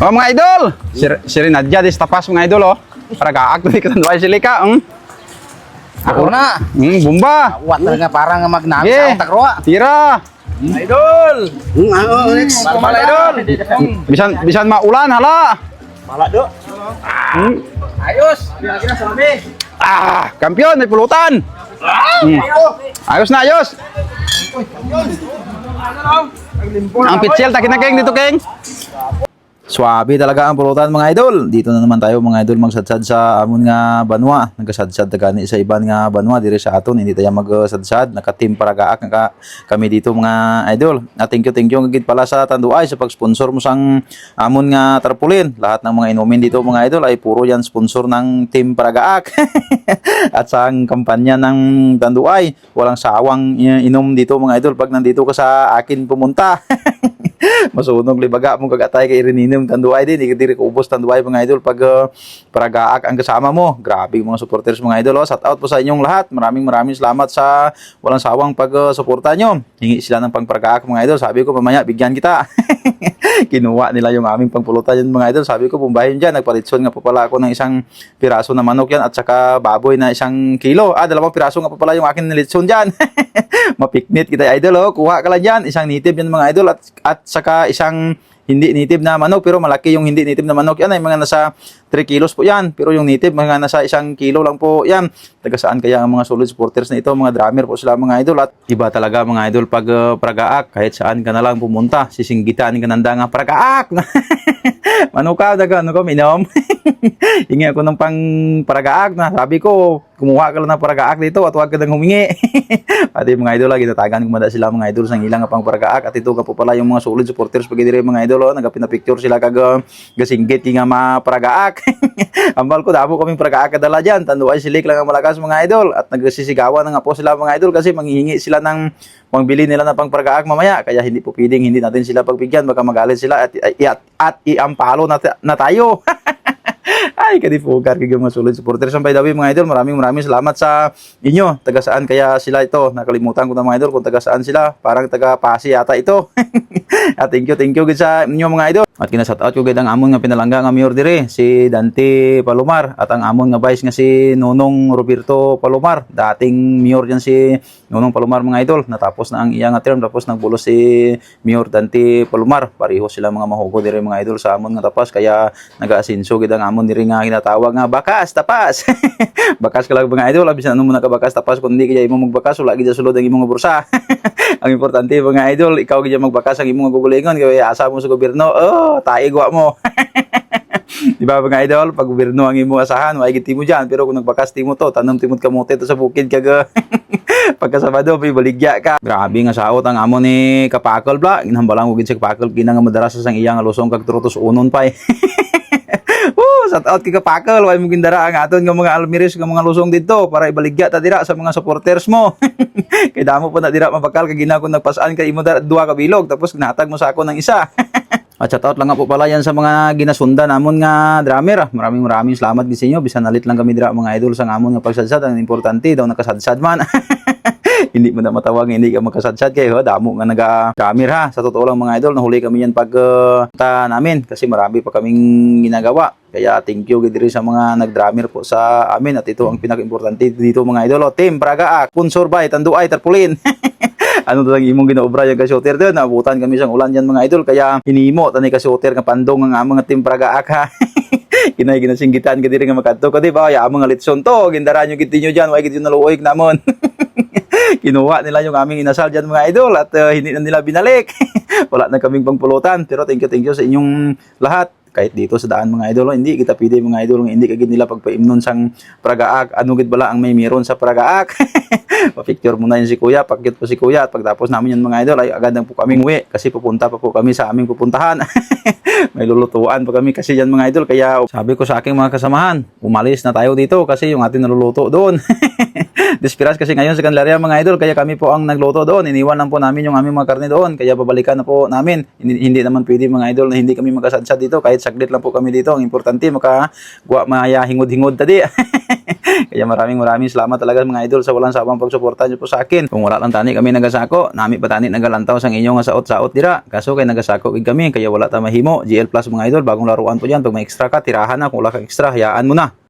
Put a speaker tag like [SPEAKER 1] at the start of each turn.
[SPEAKER 1] Oh mga idol, si Renadja dis tapas mga idol oh. Para gaak tadi ketanduay sila ka.
[SPEAKER 2] Ako na.
[SPEAKER 1] Bumba.
[SPEAKER 2] Wat talaga parang magnami
[SPEAKER 1] Yeah.
[SPEAKER 2] sa utak roa.
[SPEAKER 1] Tira.
[SPEAKER 3] Idol!
[SPEAKER 2] Next.
[SPEAKER 3] Mal idol!
[SPEAKER 1] Bisan maulan hala.
[SPEAKER 3] Mala do. Ayos! Kira-kira salami.
[SPEAKER 1] Kampiyon may pulutan. Ayos na ayos. Ang pitsel takin na keng dito keng. Swabe talaga ang pulutan mga idol. Dito na naman tayo mga idol magsadsad sa amon nga banwa. Nagasadsad ta gani sa iban nga banwa dire sa aton. Hindi tayo magsadsad. Naka-team para gaak kami dito mga idol. Thank you gid pala sa Tanduay sa pag-sponsor mo sang amon nga tarpaulin. Lahat ng mga inumin dito mga idol ay puro yan sponsor ng team para gaak. At sa kampanya ng Tanduay, walang sawang inom dito mga idol pag nandito ka sa akin pumunta. Masunog libaga mong kagatay kay Reninom Tanduay din, diri ko ubos Tanduay mga idol pag paragaak ang kasama mo. Grabe mga supporters mga idol. Shout out po sa inyong lahat. Maraming salamat sa walang sawang pag-suporta nyo. Hingi sila ng pangparagaak mga idol. Sabi ko mamaya bigyan kita. Kinuha nila yung aming pangpulutan yun mga idol. Sabi ko bumbahin dyan. Nagpalitson nga po pala ako ng isang piraso na manok yan at saka baboy na 1 kilo. 2 piraso nga po pala yung akin nilitson dyan. Mapiknit kita idol oh. Kuha ka lang dyan. Isang native yan mga idol at saka isang hindi native na manok pero malaki yung hindi native na manok yan ay mga nasa 3 kilos po yan pero yung native mga nasa 1 kilo lang po yan. Taga saan kaya ang mga solid supporters na ito, mga drummer po sila mga idol at iba talaga mga idol pag paragaak kahit saan ka na lang pumunta sisinggitan ka nanda nga paragaak. Manukaw daga ano ko minom. Hingi ako ng pang paragaak na sabi ko kumuha ka lang ng paragaak dito at huwag ka nang humingi. Pati mga idol ginatagan ko mada sila mga idol sang ilang pang paragaak at ito ka po pala yung mga solid supporters pag dire mga idol oh, nagapina-picture sila kag gasinggit nga maparagaak. Ambal ko damo kaming paragaak kadala diyan. Tanduay silik lang ang malakas mga idol at nagsisigawan na nga po sila mga idol kasi manghihingi sila ng pangbili nila na pang paragaak mamaya kaya hindi po pwedeng hindi natin sila pagbigyan baka magalit sila at iampalo na tayo. Ay, kadipugar kay mga solid supporters. By the way, mga idol, maraming salamat sa inyo. Taga saan kaya sila ito? Nakalimutan ko na mga idol kung taga saan sila. Parang taga Pasi yata ito. Thank you gid sa inyo mga idol. At kinashout out ko gid ang amon nga pinalangga nga mayor dire, si Dante Palomar at ang amon nga vice nga si Nonong Roberto Palomar. Dating mayor yan si Nonong Palomar mga idol. Natapos na ang iya nga term tapos nagbulos si Mayor Dante Palomar. Pareho sila mga mahugo dire mga idol sa amon nga tapas kaya naga-asinso gid ang amon dire nga ginatawag nga bakas tapas. Bakas ka lang mga idol, bisan ano mo nakabakas tapas kung hindi kaya imo magbakas wala gid sulod ang imong bursa. Ang importante mga idol, ikaw gid magbakas ang imong gugulingon kaya asa mo sa gobyerno. Oh, taigwa mo. Di ba mga idol, pag gobyerno ang imong asahan, maigit mo diyan, pero kung nagbakas timo to, tanom timot kamote to sa bukid kag pagkasabado may baligya ka. Grabe nga saot ang amo ni Kapakol bla. Ginhambalang ugid si Kapakol kinang madaras sa iyang lusong kag trutos unon pa. Shout out kay Kapakol, way mo gindara ang aton nga mga almiris nga mga lusong dito para ibaligya ta dira sa mga supporters mo. Kay damo pa na dira mabakal kay gina ko nagpasaan kay imo duha ka bilog tapos ginatag mo sa ako ng isa. At shout out lang nga po pala yan sa mga ginasundan namon nga drummer. Maraming salamat din sa inyo. Bisan nalit lang kami dira mga idol sa amon nga pagsadsad. Ang importante daw nakasadsad man. Hindi mo na matawag hindi ka magkasadsad kayo. Damo nga naga-drummer ha. Sa totoo lang mga idol, nahuli kami yan pag namin kasi marami pa kaming ginagawa. Kaya thank you gid sa mga nag-drummer po sa amin at ito ang pinaka-importante dito mga idol. Team Paragaak, sponsor by Tanduay Tarpaulin. Ano lang imong ginaobra yung kasoter doon, naabutan kami sang ulan yan mga idol kaya hinimo tani kasoter nga pandong nga mga team Paragaak ha. Kinay ginasinggitan ka diri nga makadto ko di ba ya mga litson to gindaran yung gitinyo diyan way gid yung naluoy namon. Kinuha nila yung aming inasal dyan mga idol at hindi na nila binalik. Wala na kaming pangpulutan pero thank you sa inyong lahat. Kahit dito sa daan mga idol, hindi kita pwede mga idol, hindi kagid nila pagpaimnon sang Paragaak. Ano gid bala ang may meron sa Paragaak? Pa-picture muna yun si Kuya, pakit po si Kuya at pagtapos namin yan mga idol ay agad na po kaming uwi kasi pupunta pa po kami sa aming pupuntahan. May lulutuan pa kami kasi yan mga idol kaya sabi ko sa aking mga kasamahan, umalis na tayo dito kasi yung ating naluluto doon. Despiras kasi ngayon sa Candelaria mga idol kaya kami po ang nagluto doon. Iniwan lang po namin yung aming mga karne doon kaya babalikan na po namin. Hindi naman pwede mga idol na hindi kami magkasadsad dito kahit saglit lang po kami dito. Ang importante makagawa maya hingod-hingod tadi. Kaya maraming salamat talaga mga idol sa walang sawang pagsuporta niyo po sa akin. Kung wala lang tani kami nagasako, nami pa tani nagalantaw sang inyo nga saot-saot dira. Kaso kay nagasako gid kami kaya wala ta mahimo. GL Plus mga idol, bagong laruan po diyan. Pag may extra ka, tirahan na. Kung wala ka extra, hayaan mo na.